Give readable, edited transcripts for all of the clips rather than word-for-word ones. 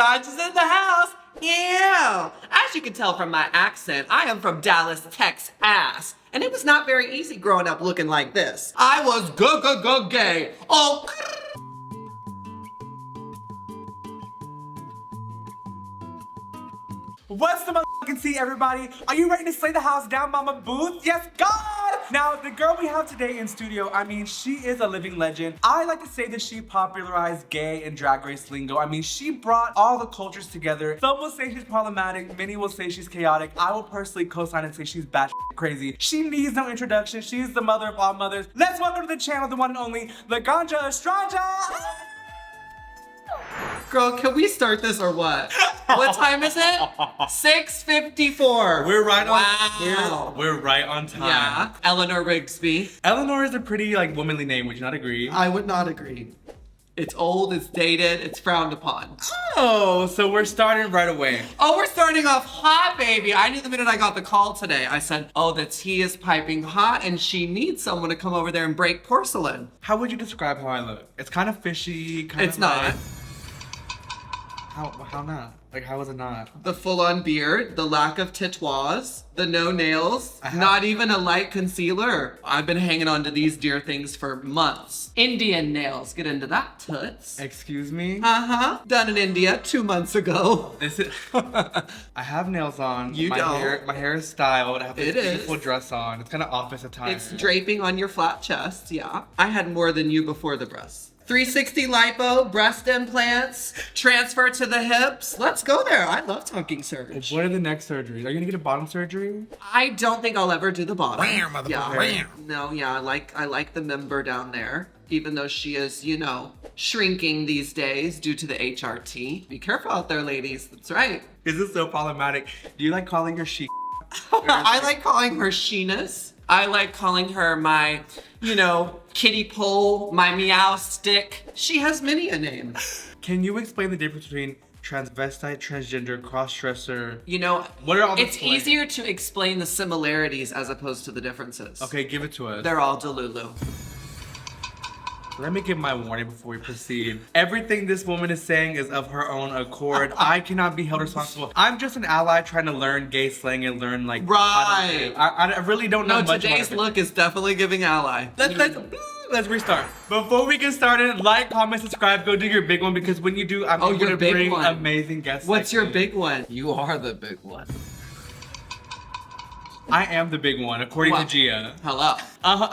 Laganja's in the house. Yeah. As you can tell from my accent, I am from Dallas, Texas. And it was not very easy growing up looking like this. I was gay. Oh. What's the motherfucking tea, everybody? Are you ready to slay the house down, Mama Booth? Yes, God! Now, the girl we have today in studio, I mean, she is a living legend. I like to say that she popularized gay and drag race lingo. I mean, she brought all the cultures together. Some will say she's problematic, many will say she's chaotic. I will personally co-sign and say she's batshit crazy. She needs no introduction. She's the mother of all mothers. Let's welcome to the channel, the one and only, Laganja Estranja! Girl, can we start this or what? What time is it? 6:54. We're right on. Wow. We're right on time. Yeah. Eleanor Rigsby. Eleanor is a pretty womanly name. Would you not agree? I would not agree. It's old, it's dated, it's frowned upon. Oh, so we're starting right away. Oh, we're starting off hot, baby. I knew the minute I got the call today. I said, oh, the tea is piping hot and she needs someone to come over there and break porcelain. How would you describe how I look? It's kind of fishy, kind of It's not. How not? Like, how is it not? The full-on beard, the lack of tattoos, the no nails, not even a light concealer. I've been hanging on to these dear things for months. Indian nails, get into that, toots. Excuse me? Uh-huh, done in India 2 months ago. Is it? I have nails on. You don't. My hair is styled. I have this It is. beautiful dress on. It's kind of office attire. It's draping on your flat chest, yeah. I had more than you before the breasts. 360 lipo, breast implants, transfer to the hips. Let's go there. I love tonking surge. What are the next surgeries? Are you gonna get a bottom surgery? I don't think I'll ever do the bottom. motherfucker. No, yeah, I like the member down there. Even though she is, you know, shrinking these days due to the HRT. Be careful out there, ladies. That's right. This is so problematic. Do you like calling her she? I like calling her Sheenus. I like calling her my, you know, kitty pole, my meow stick. She has many a name. Can you explain the difference between transvestite, transgender, cross-dresser? You know, what are all the it's easier to explain the similarities as opposed to the differences. Okay, give it to us. They're all Delulu. Let me give my warning before we proceed. Everything this woman is saying is of her own accord. I cannot be held responsible. I'm just an ally trying to learn gay slang and learn like... Right. I really don't know much today's about it. look is definitely giving ally. Let's restart. Before we get started, like, comment, subscribe, go do your big one because when you do, I'm going to bring amazing guests. What's your big one? You are the big one. I am the big one, according to Gia. Hello.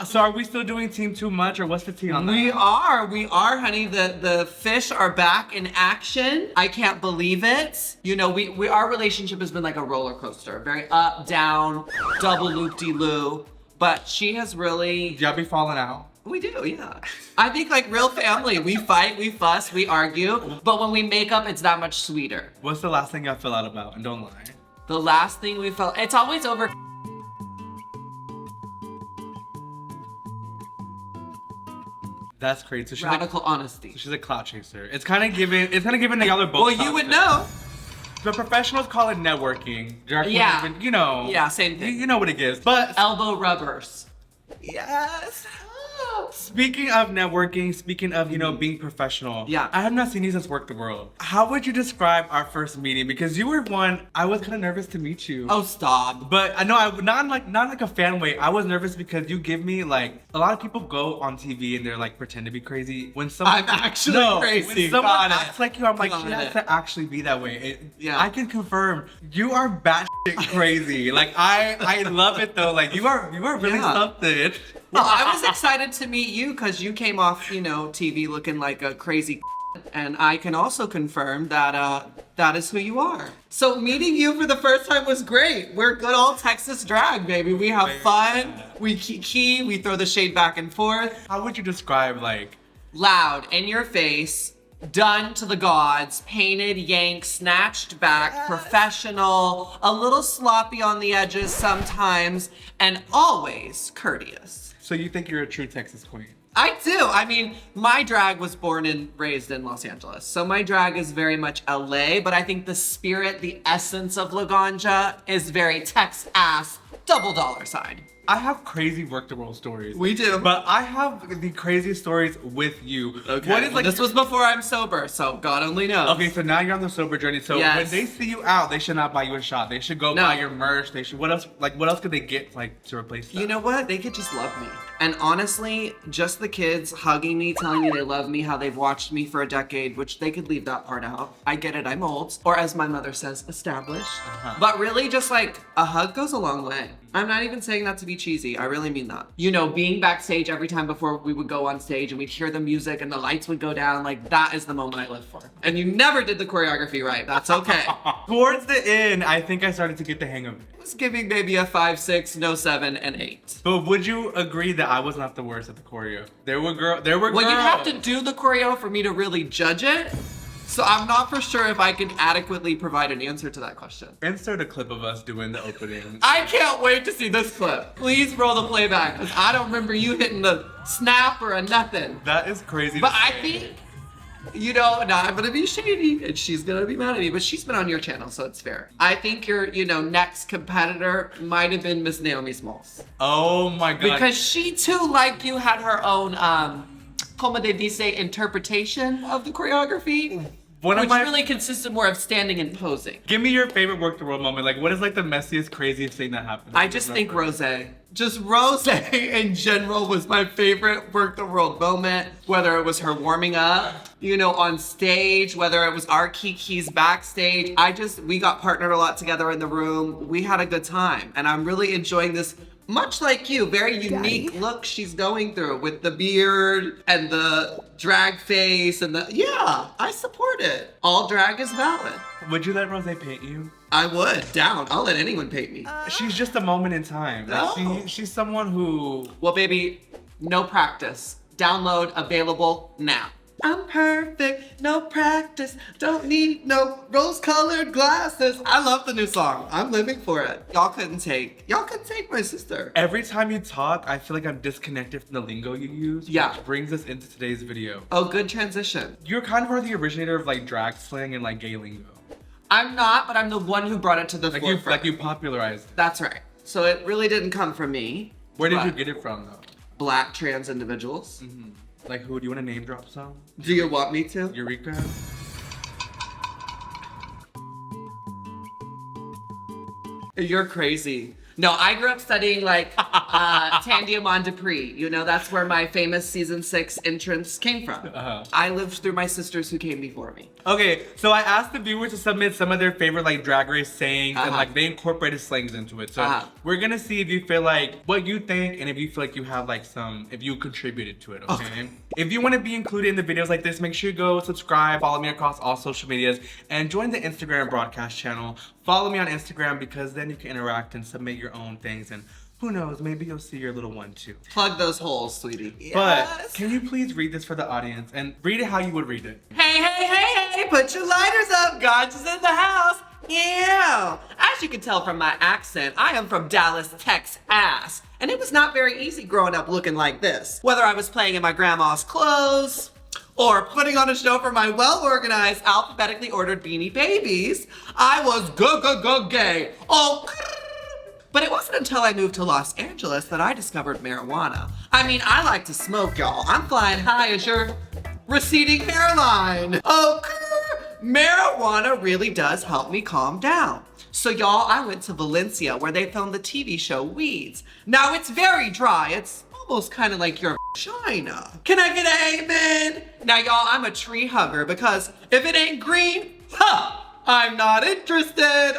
So are we still doing team too much or what's the tea on that? We are, honey. The fish are back in action. I can't believe it. You know, our relationship has been like a roller coaster. Very up, down, double loop-de-loo. But she has really... Y'all be falling out? We do, yeah. I think like real family. We fight, we fuss, we argue. But when we make up, it's that much sweeter. What's the last thing y'all fell out about? And don't lie. The last thing we felt... It's always over... That's crazy. So she's Radical honesty. So she's a clout chaser. It's kind of given that y'all are both. Well, you would know. The professionals call it networking. Yeah. Even, you know. Yeah, same thing. You know what it is. But elbow rubbers. Yes. Speaking of networking, speaking of, you know, being professional. Yeah. I have not seen you since Werk the World. How would you describe our first meeting? Because you were one, I was kind of nervous to meet you. Oh, stop. But I know, not like a fan way. I was nervous because you give me like, a lot of people go on TV and they're like, pretend to be crazy. When someone- I'm actually crazy. When someone acts like you, I'm like, she has to actually be that way. Yeah. I can confirm, you are batshit crazy. Like, I love it though. Like, you are really something. Well, I was excited to meet you because you came off, you know, TV looking like a crazy and I can also confirm that that is who you are. So meeting you for the first time was great. We're good old Texas drag, baby. We have fun, we kiki, we throw the shade back and forth. How would you describe like? Loud, in your face, done to the gods, painted, yanked, snatched back, professional, a little sloppy on the edges sometimes, and always courteous. So you think you're a true Texas queen? I do. I mean, my drag was born and raised in Los Angeles. So my drag is very much LA, but I think the spirit, the essence of Laganja is very Tex-ass, $. I have crazy Work the World stories. We do. But I have the craziest stories with you. Okay. What is like this was before I'm sober, so God only knows. Okay, so now you're on the sober journey. So Yes. when they see you out, they should not buy you a shot. They should go No. buy your merch. They should what else could they get like to replace that? You know what? They could just love me. And honestly, just the kids hugging me, telling me they love me, how they've watched me for a decade, which they could leave that part out. I get it, I'm old. Or as my mother says, established. But really just like a hug goes a long way. I'm not even saying that to be cheesy. I really mean that. You know, being backstage every time before we would go on stage and we'd hear the music and the lights would go down, like that is the moment I live for. And you never did the choreography right. That's okay. Towards the end, I think I started to get the hang of it. I was giving maybe a 5, 6, no 7, and 8. But would you agree that I was not the worst at the choreo? There were girls. Well, you'd have to do the choreo for me to really judge it. So I'm not for sure if I can adequately provide an answer to that question. Insert a clip of us doing the opening. I can't wait to see this clip. Please roll the playback, because I don't remember you hitting the snap or a nothing. That is crazy. But I think, you know, now I'm gonna be shady, and she's gonna be mad at me, but she's been on your channel, so it's fair. I think your, next competitor might have been Miss Naomi Smalls. Oh my God. Because she too, like you, had her own, como de dice, interpretation of the choreography. Which really consisted more of standing and posing. Give me your favorite Work the World moment. Like, what is like the messiest, craziest thing that happened? I just think Rosé. Just Rosé in general was my favorite Work the World moment. Whether it was her warming up, on stage, whether it was our Kiki's backstage. We got partnered a lot together in the room. We had a good time. And I'm really enjoying this. Much like you, very unique look she's going through with the beard and the drag face and yeah, I support it. All drag is valid. Would you let Rosé paint you? I would, down. I'll let anyone paint me. She's just a moment in time. Like, she's someone who... Well, baby, no practice. Download, available now. I'm perfect, no practice, don't need no rose-colored glasses. I love the new song. I'm living for it. Y'all couldn't take my sister. Every time you talk, I feel like I'm disconnected from the lingo you use. Yeah. Which brings us into today's video. Oh, good transition. You're kind of the originator of like drag slang and like gay lingo. I'm not, but I'm the one who brought it to the forefront. You popularized it. That's right. So it really didn't come from me. Where did you get it from though? Black trans individuals. Mm-hmm. Like who? Do you want to name drop some? Do you want me to? Eureka? You're crazy. No, I grew up studying like Tandiamon Dupree. That's where my famous season 6 entrance came from. I lived through my sisters who came before me. Okay, so I asked the viewers to submit some of their favorite like drag race sayings and like they incorporated slangs into it. So we're gonna see if you feel like what you think and if you feel like you have like if you contributed to it, okay? If you want to be included in the videos like this, make sure you go subscribe, follow me across all social medias, and join the Instagram broadcast channel. Follow me on Instagram because then you can interact and submit your own things and who knows, maybe you'll see your little one too. Plug those holes, sweetie. But can you please read this for the audience and read it how you would read it? Hey, hey, hey, hey, put your lighters up. God's is in the house. Yeah. As you can tell from my accent, I am from Dallas, Texas. And it was not very easy growing up looking like this. Whether I was playing in my grandma's clothes, or putting on a show for my well-organized, alphabetically ordered Beanie Babies, I was gay. But it wasn't until I moved to Los Angeles that I discovered marijuana. I mean, I like to smoke, y'all. I'm flying high as your receding hairline. Marijuana really does help me calm down. So y'all, I went to Valencia where they filmed the TV show Wigs. Now it's very dry. It's almost kind of like your China. Can I get an amen? Now y'all, I'm a tree hugger because if it ain't green, I'm not interested.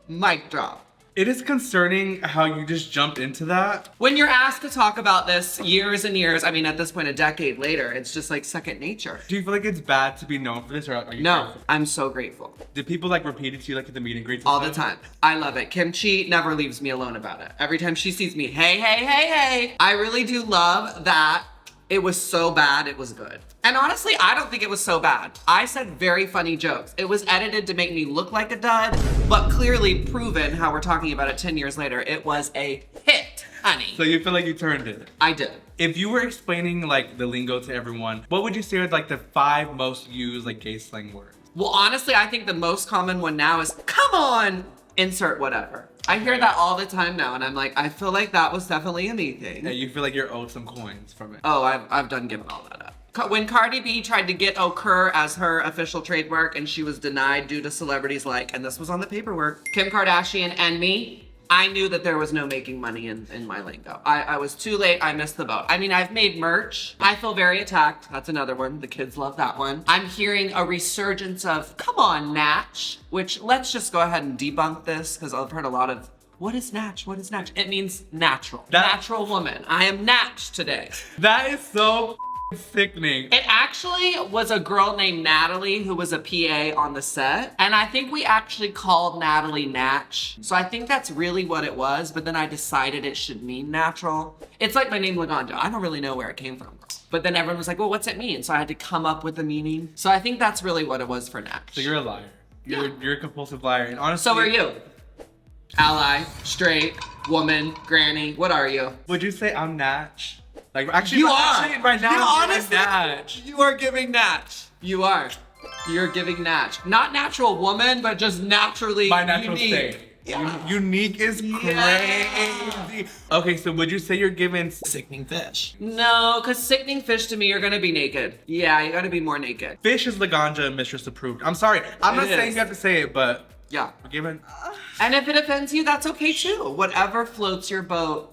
Mic drop. It is concerning how you just jumped into that. When you're asked to talk about this years and years, I mean, at this point, a decade later, it's just like second nature. Do you feel like it's bad to be known for this or are you No, grateful? I'm so grateful. Did people like repeat it to you like at the meet and greets? All the time. I love it. Kimchi never leaves me alone about it. Every time she sees me, hey, hey, hey, hey. I really do love that it was so bad, it was good. And honestly, I don't think it was so bad. I said very funny jokes. It was edited to make me look like a dud, but clearly proven how we're talking about it 10 years later, it was a hit, honey. So you feel like you turned it? I did. If you were explaining like the lingo to everyone, what would you say are like the 5 most used like gay slang words? Well, honestly, I think the most common one now is, come on, insert whatever. I hear that all the time now, and I'm like, I feel like that was definitely a me thing. Yeah, you feel like you're owed some coins from it. Oh, I've done given all that up. When Cardi B tried to get okurrrr as her official trademark and she was denied due to celebrities like, and this was on the paperwork, Kim Kardashian and me, I knew that there was no making money in my lingo. I was too late, I missed the boat. I mean, I've made merch. I feel very attacked. That's another one, the kids love that one. I'm hearing a resurgence of, come on, Natch, which let's just go ahead and debunk this because I've heard a lot of, what is Natch? What is Natch? It means natural. Natural woman. I am Natch today. That is so sickening. It actually was a girl named Natalie who was a PA on the set. And I think we actually called Natalie Natch. So I think that's really what it was. But then I decided it should mean natural. It's like my name Laganja. I don't really know where it came from. But then everyone was like, well, what's it mean? So I had to come up with a meaning. So I think that's really what it was for Natch. So you're a liar. You're a compulsive liar. And honestly, so are you. Ally, straight, woman, granny. What are you? Would you say I'm Natch? Like, actually, you right now, you I'm honestly, Natch. You are giving Natch. You are. You're giving Natch. Not natural woman, but just naturally My natural unique. state. Yeah. Unique is crazy. Okay, so would you say you're giving Sickening fish. No, because sickening fish to me, you're gonna be naked. Yeah, you gotta be more naked. Fish is Laganja and Mistress approved. I'm sorry. I'm not saying you have to say it, but yeah. we're giving. And if it offends you, that's okay too. Whatever floats your boat.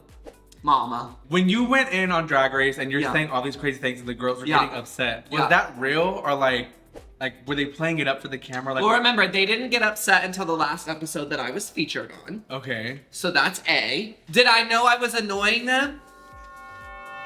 Mama. When you went in on Drag Race and you're saying all these crazy things and the girls were getting upset, was that real or like were they playing it up for the camera? Like, well, remember, they didn't get upset until the last episode that I was featured on. Okay. So that's A. Did I know I was annoying them?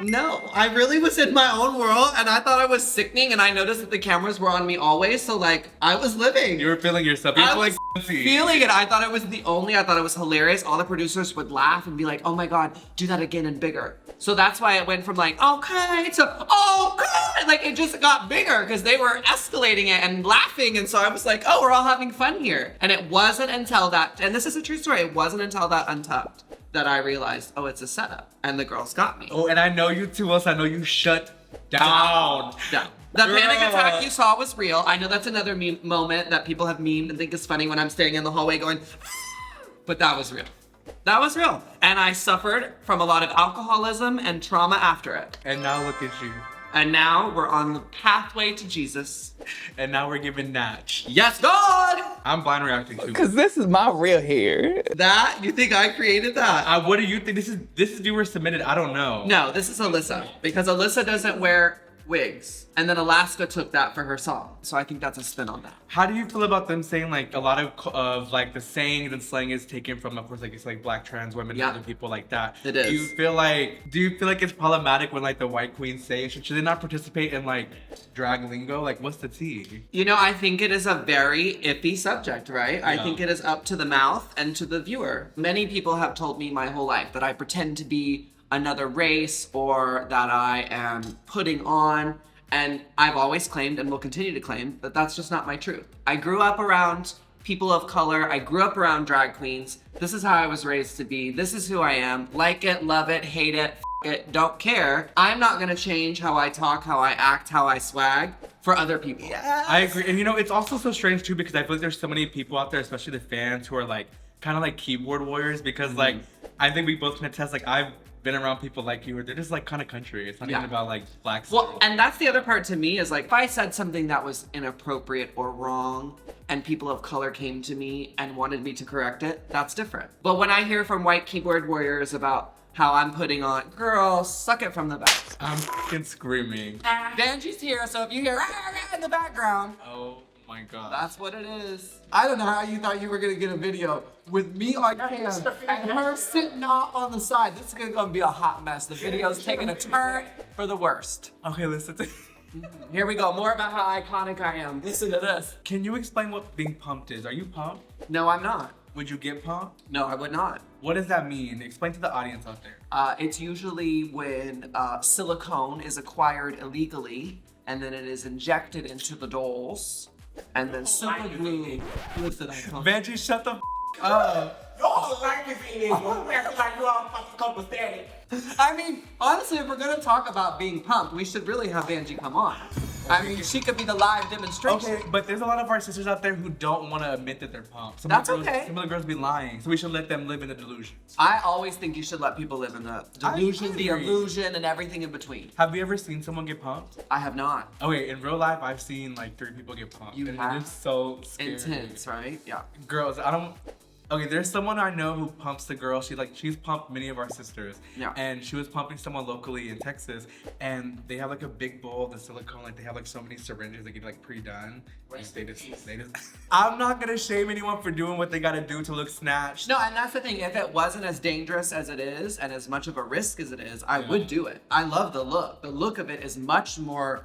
No, I really was in my own world and I thought I was sickening and I noticed that the cameras were on me always. So like, I was living. You were feeling yourself. You I were was feeling it. I thought it was I thought it was hilarious. All the producers would laugh and be like, oh my God, do that again and bigger. So that's why it went from like, okay, to, oh God. Like it just got bigger because they were escalating it and laughing. And so I was like, oh, we're all having fun here. And it wasn't until that, and this is a true story, it wasn't until that Untucked that I realized, oh, it's a setup. And the girls got me. Oh, and I know you too well, so I know you shut down. The panic attack you saw was real. I know that's another meme moment that people have memed and think is funny when I'm standing in the hallway going, but that was real. That was real. And I suffered from a lot of alcoholism and trauma after it. And now look at you. And now we're on the pathway to Jesus. And now we're giving Natch. Yes, God! I'm blind reacting too. Cause this is my real hair. That? You think I created that? What do you think? This is viewer submitted. I don't know. No, this is Alyssa. Because Alyssa doesn't wear wigs. And then Alaska took that for her song. So I think that's a spin on that. How do you feel about them saying like a lot of like the sayings and slang is taken from, of course, like it's like black trans women and other people like that. It is. Do you feel like it's problematic when like the white queens say should they not participate in like drag lingo? Like what's the tea? You know, I think it is a very iffy subject, right? Yeah. I think it is up to the mouth and to the viewer. Many people have told me my whole life that I pretend to be another race or that I am putting on. And I've always claimed and will continue to claim that that's just not my truth. I grew up around people of color. I grew up around drag queens. This is how I was raised to be. This is who I am. Like it, love it, hate it, it, don't care. I'm not gonna change how I talk, how I act, how I swag for other people. Yes. I agree. And you know, it's also so strange too because I feel like there's so many people out there, especially the fans, who are like kind of like keyboard warriors because like I think we both can attest, like I've been around people like you where they're just like kind of country. It's not even about like black stuff. Well, and that's the other part to me is like if I said something that was inappropriate or wrong and people of color came to me and wanted me to correct it, that's different. But when I hear from white keyboard warriors about how I'm putting on, girl, suck it from the back. I'm fucking screaming. Benji's here, so if you hear in the background, oh my God. that's what it is. I don't know how you thought you were gonna get a video with me on cam and her sitting off on the side. This is gonna be a hot mess. The video's taking a turn for the worst. Okay, listen to Here we go, more about how iconic I am. Listen to this. Can you explain what being pumped is? Are you pumped? No, I'm not. Would you get pumped? No, I would not. What does that mean? Explain to the audience out there. It's usually when silicone is acquired illegally and then it is injected into the dolls and then super glue. Listen, Benji, shut the up. I mean, honestly, if we're gonna talk about being pumped, we should really have Angie come on. I mean, she could be the live demonstration. Okay, but there's a lot of our sisters out there who don't want to admit that they're pumped. That's okay. Some of the girls be lying, so we should let them live in the delusion. I always think you should let people live in the delusion, the agree. illusion, and everything in between. Have you ever seen someone get pumped? I have not. Okay, in real life, I've seen like 3 people get pumped. You and have? It is so scary. Intense, right? Yeah. Girls, I don't. Okay, there's someone I know who pumps the girl. She's pumped many of our sisters. Yeah. And she was pumping someone locally in Texas, and they have like a big bowl, the silicone, like they have like so many syringes that get like pre-done. And they just. I'm not gonna shame anyone for doing what they gotta do to look snatched. No, and that's the thing. If it wasn't as dangerous as it is, and as much of a risk as it is, I would do it. I love the look. The look of it is much more,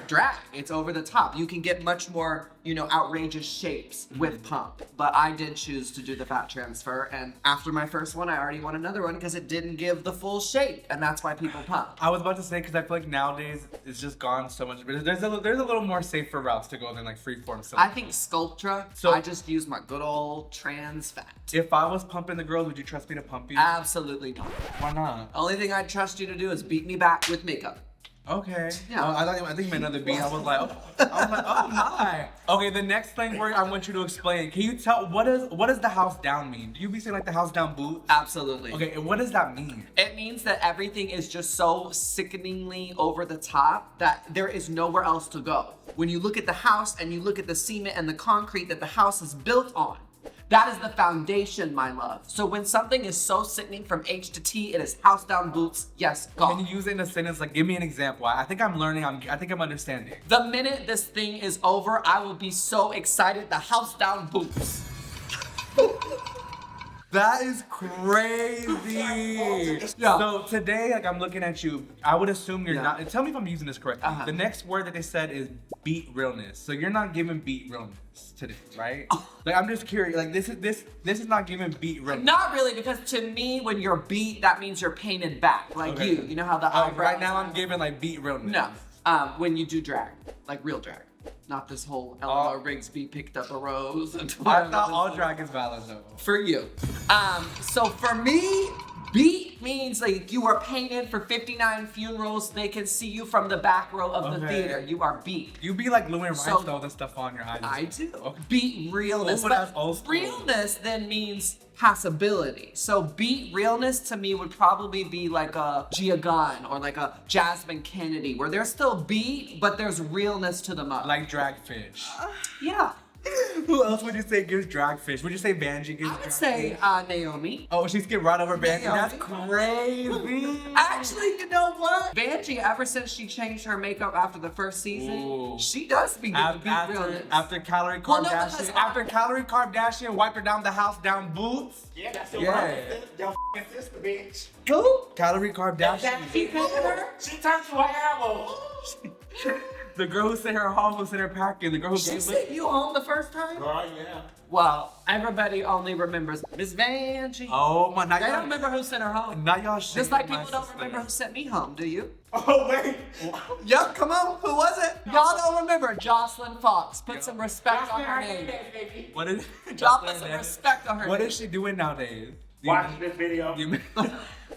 drag. It's over the top. You can get much more, outrageous shapes with pump. But I did choose to do the fat transfer, and after my first one, I already want another one because it didn't give the full shape, and that's why people pump. I was about to say because I feel like nowadays it's just gone so much. But there's a little more safer routes to go than like freeform. I think Sculptra. So- I just use my good old trans fat. If I was pumping the girls, would you trust me to pump you? Absolutely not. Why not? Only thing I'd trust you to do is beat me back with makeup. Okay. Yeah. I think you meant another beat. I was like, oh my. Okay, the next thing word I want you to explain. Can you tell what does the house down mean? Do you be saying like the house down boot? Absolutely. Okay, and what does that mean? It means that everything is just so sickeningly over the top that there is nowhere else to go. When you look at the house and you look at the cement and the concrete that the house is built on, that is the foundation, my love. So when something is so sickening from H to T, it is house down boots, yes, go. Can you use it in a sentence? Like, give me an example. I think I'm learning. I think I'm understanding. The minute this thing is over, I will be so excited. The house down boots. That is crazy. Yeah. So today, like I'm looking at you, I would assume you're not. Tell me if I'm using this correctly. The next word that they said is beat realness. So you're not giving beat realness today, right? Like I'm just curious. Like this is not giving beat realness. Not really, because to me, when you're beat, that means you're painted back, like Okay. you. You know how the eyebrows. Right now, I'm giving like beat realness. No, when you do drag, like real drag, not this whole Eleanor Rigsby picked up a rose. And I thought all drag is valid though. for you. So for me, beat means like you are painted for 59 funerals. They can see you from the back row of the theater. You are beat. You be like Lou and So- Rhinestone and stuff on your eyes. I do. Okay. Beat realness. Oh, that's old school. Realness then means possibility. So beat realness to me would probably be like a Gia Gunn or like a Jasmine Kennedy, where they're still beat, but there's realness to them up. Like dragfish. Yeah. Who else would you say gives dragfish? Would you say Banji gives I would dragfish? say Naomi. Oh, she skipped right over Banji. Naomi. That's crazy. Actually, you know what? Banji, ever since she changed her makeup after the first season, Ooh. she does be giving beat realness. After Calorie Well, no, Kardashian, because- after Calorie Kardashian wiped her down the house down boots. Yeah, that's your Yeah. your f***ing sister, bitch. Who? Calorie Kardashian. She painted her? She turned to an animal. The girl who sent her home, who sent her packing, the girl who She gave sent you home the first time? Oh, yeah. Well, everybody only remembers Miss Vanjie. Oh my, They don't remember who sent her home. Now y'all Just like shaming people my don't sister. remember who sent me home, do you? Oh, wait. Yep, come on. Who was it? Y'all don't remember. Jocelyn Fox. Put some respect That's on not her her name. baby. What is? Y'all put some respect on her What name. is she doing nowadays? Watch this video.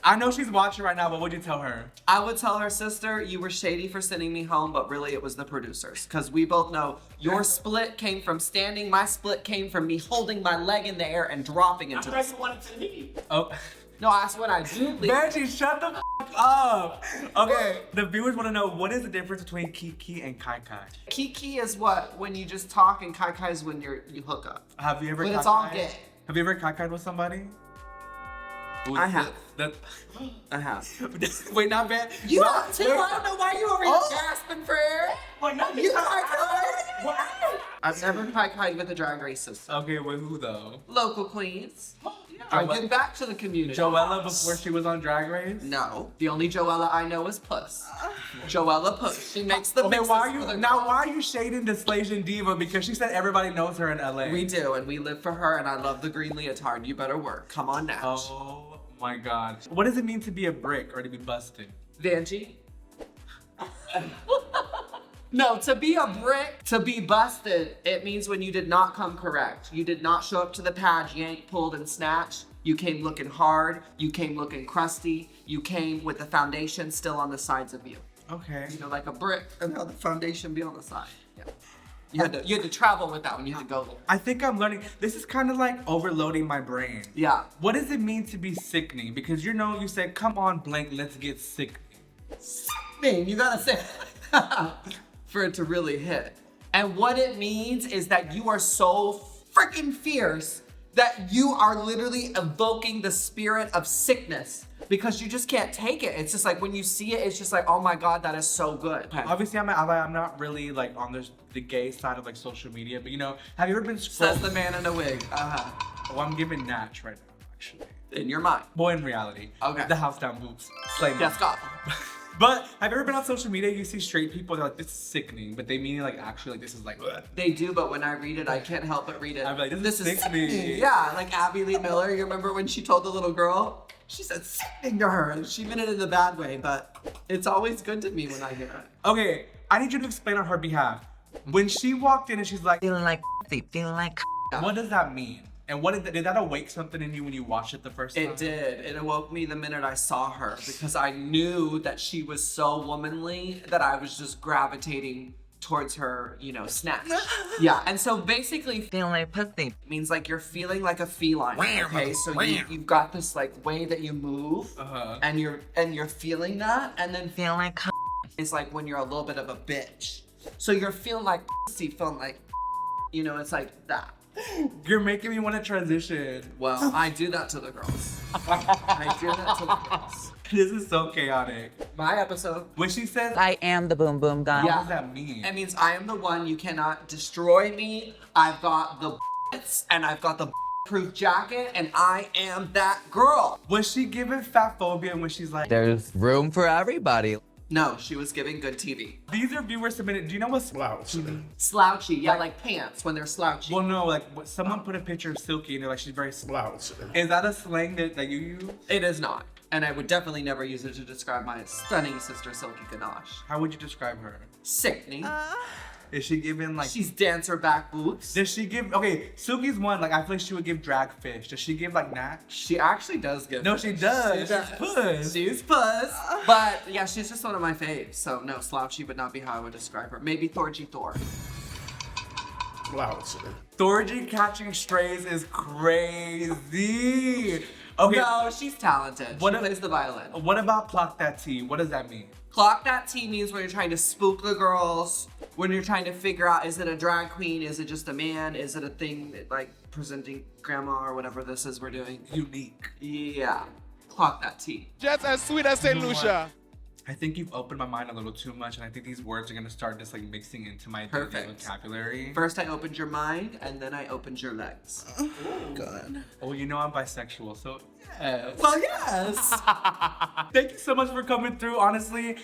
I know she's watching right now, but what'd you tell her? I would tell her, sister, you were shady for sending me home, but really it was the producers. Because we both know your split came from standing, my split came from me holding my leg in the air and dropping I into thought the you wanted to leave. Oh. No, that's what I do. Leave. Benji, shut the up. Okay, the viewers want to know what is the difference between Kiki and Kai Kai. Kiki is what when you just talk, and Kai Kai is when you hook up. Have you ever? But it's Kai all Kai'd? gay. Have you ever Kai Kai'd with somebody? I have. That. I have. Wait, not bad. You No, have too. I don't know why you over here gasping for air. Well, no, You Kai Kai. What? I've never Kai Kai with a drag race sister. Okay, with who though? Local queens. I give back to the community. Joella before she was on Drag Race. No, the only Joella I know is Puss. Joella Puss. She makes the Okay, mixes why are for you the now? Why are you shading Displasion Diva? Because she said everybody knows her in LA. We do, and we live for her, and I love the green leotard. You better work. Come on now. Oh my God. What does it mean to be a brick or to be busted? Vanjie? No, to be a brick, to be busted, it means when you did not come correct. You did not show up to the pad, yanked, pulled, and snatched. You came looking hard. You came looking crusty. You came with the foundation still on the sides of you. Okay. You know, like a brick, and have the foundation be on the side. Yeah. You had to travel with that one. You had to go there. I think I'm learning. This is kind of like overloading my brain. Yeah. What does it mean to be sickening? Because you know, you said, come on, blank, let's get sickening. Sickening, you gotta say for it to really hit. And what it means is that you are so freaking fierce that you are literally evoking the spirit of sickness because you just can't take it. It's just like when you see it, it's just like, oh my God, that is so good. Obviously, I'm not really like on the gay side of like social media, but you know, have you ever been Says the man in a wig. Oh, I'm giving Natch right now, actually. In your mind. Boy, in reality. Okay. The house down boobs. Slay Yes, God. But have you ever been on social media? You see straight people, they're like, this is sickening, but they mean it like actually, like this is like, ugh. They do, but when I read it, I can't help but read it. I'm like, this is sickening. Yeah, like Abby Lee Miller. You remember when she told the little girl? She said sickening to her, and she meant it in the bad way, but it's always good to me when I hear it. Okay, I need you to explain on her behalf. When she walked in and she's like, Feeling like feeling like what does that mean? And what did that awake something in you when you watched it the first time? It did. It awoke me the minute I saw her because I knew that she was so womanly that I was just gravitating towards her, you know, snatch. Yeah, and so basically feeling like pussy. means like you're feeling like a feline. Okay, so you've got this like way that you move, and you're feeling that, and then Feeling like it's like when you're a little bit of a bitch. So you're feeling like pussy, feeling like, you know, it's like that. You're making me want to transition. Well, I do that to the girls. I do that to the girls. This is so chaotic. My episode. When she says, I am the boom boom guy. what Yeah. does that mean? It means I am the one. You cannot destroy me. I've got the and I've got the proof jacket, and I am that girl. Was she giving fat phobia when she's like, There's room for everybody. No, she was giving good TV. these are viewers submitted. Do you know what's Slouchy, yeah, like pants when they're slouchy. Well, no, like someone put a picture of Silky and they're like, she's very Slouch. Is that a slang that you use? It is not, and I would definitely never use it to describe my stunning sister, Silky Ganache. How would you describe her? Sickening. Is she giving like? She's dancer back boobs. Does she give? Okay, Silky's one. Like I feel like she would give drag fish. Does she give like Nat? She actually does give. No, she does. She does. She's puss. She's puss. But yeah, she's just one of my faves. So no, slouchy would not be how I would describe her. Maybe Thorgy Thor. Slouch. Thorgy catching strays is crazy. Okay. No, she's talented. What She if- plays the violin. What about pluck that tea? What does that mean? Clock that T means when you're trying to spook the girls, when you're trying to figure out, is it a drag queen? Is it just a man? Is it a thing that, like presenting grandma or whatever this is we're doing? Unique. Yeah. Clock that T. Just as sweet as St. Lucia. I think you've opened my mind a little too much, and I think these words are gonna start just like mixing into my daily Perfect. vocabulary. First I opened your mind, and then I opened your legs. Good. Oh, you know I'm bisexual, so yes. Well, yes. Thank you so much for coming through. Honestly,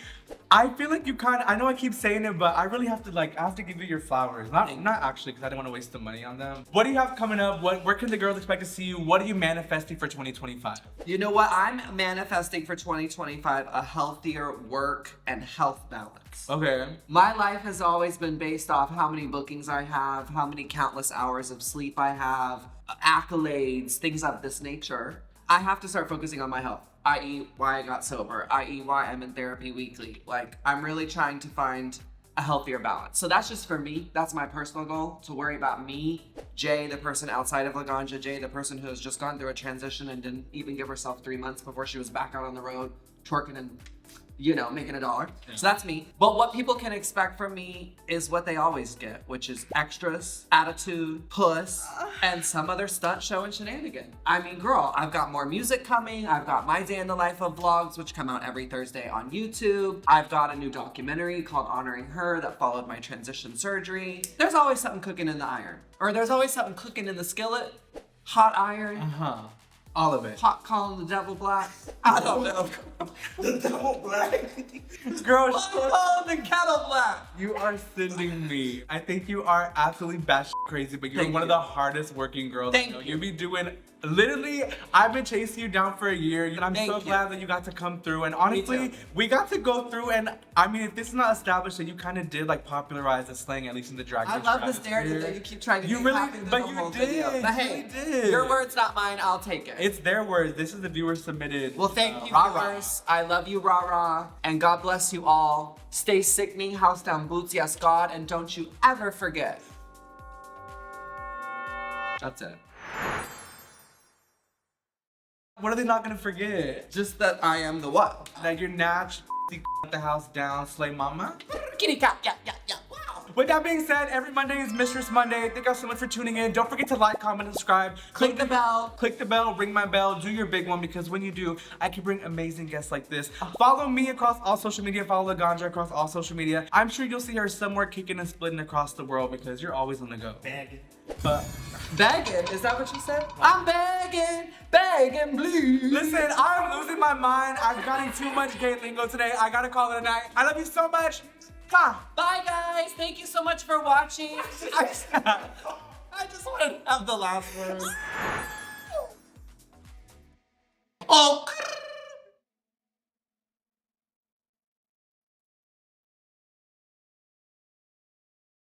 I feel like you I know I keep saying it, but I really have to I have to give you your flowers. Not actually, because I don't want to waste the money on them. What do you have coming up? Where can the girls expect to see you? What are you manifesting for 2025? You know what? I'm manifesting for 2025 a healthier work and health balance. Okay. My life has always been based off how many bookings I have, how many countless hours of sleep I have, accolades, things of this nature. I have to start focusing on my health, i.e. why I got sober, i.e. why I'm in therapy weekly. Like, I'm really trying to find a healthier balance. So that's just for me. That's my personal goal, to worry about me, Jay, the person outside of Laganja, Jay, the person who has just gone through a transition and didn't even give herself 3 months before she was back out on the road, twerking and, you know, making $1. Yeah. So that's me. But what people can expect from me is what they always get, which is extras, attitude, puss, and some other stunt show and shenanigan. I mean, girl, I've got more music coming. I've got my Day in the Life of vlogs, which come out every Thursday on YouTube. I've got a new documentary called Honoring Her that followed my transition surgery. There's always something cooking in the iron. Or there's always something cooking in the skillet. Hot iron. All of it. Hot calling the devil black. I don't know. The double black. Girl, Oh, the kettle black. you are sending me. I think you are absolutely batshit crazy, but you're Thank one of you. the hardest working girls I Thank know. you. You be doing, literally, I've been chasing you down for a year, and I'm Thank so you. glad that you got to come through. And honestly, too. we got to go through, and I mean, if this is not established, then you kind of did like popularize the slang, at least in the drag I race love this stratosphere. narrative that you keep trying to You make really- happen through but the you whole did. video. You But hey, really did. your words, not mine. I'll take it. It's their words. This is the viewer submitted. Well, thank you, rah-rah. viewers. I love you, rah-rah. And God bless you all. Stay sickening, house down boots, yes, God. And don't you ever forget. That's it. What are they not gonna forget? Just that I am the what? That you're naturally the house down, slay mama. Kitty cat, yeah, yeah, yeah. Wow. With that being said, every Monday is Mistress Monday. Thank y'all so much for tuning in. Don't forget to like, comment, and subscribe. Click the bell. Click the bell, ring my bell, do your big one, because when you do, I can bring amazing guests like this. Follow me across all social media. Follow Laganja across all social media. I'm sure you'll see her somewhere kicking and splitting across the world because you're always on the go. Begging. But Begging? Is that what you said? I'm begging, begging, please. listen, I'm losing my mind. I've gotten too much gay lingo today. I gotta call it a night. I love you so much. Mwah. Bye, guys. Thank you so much for watching. I just want to have the last word. Oh,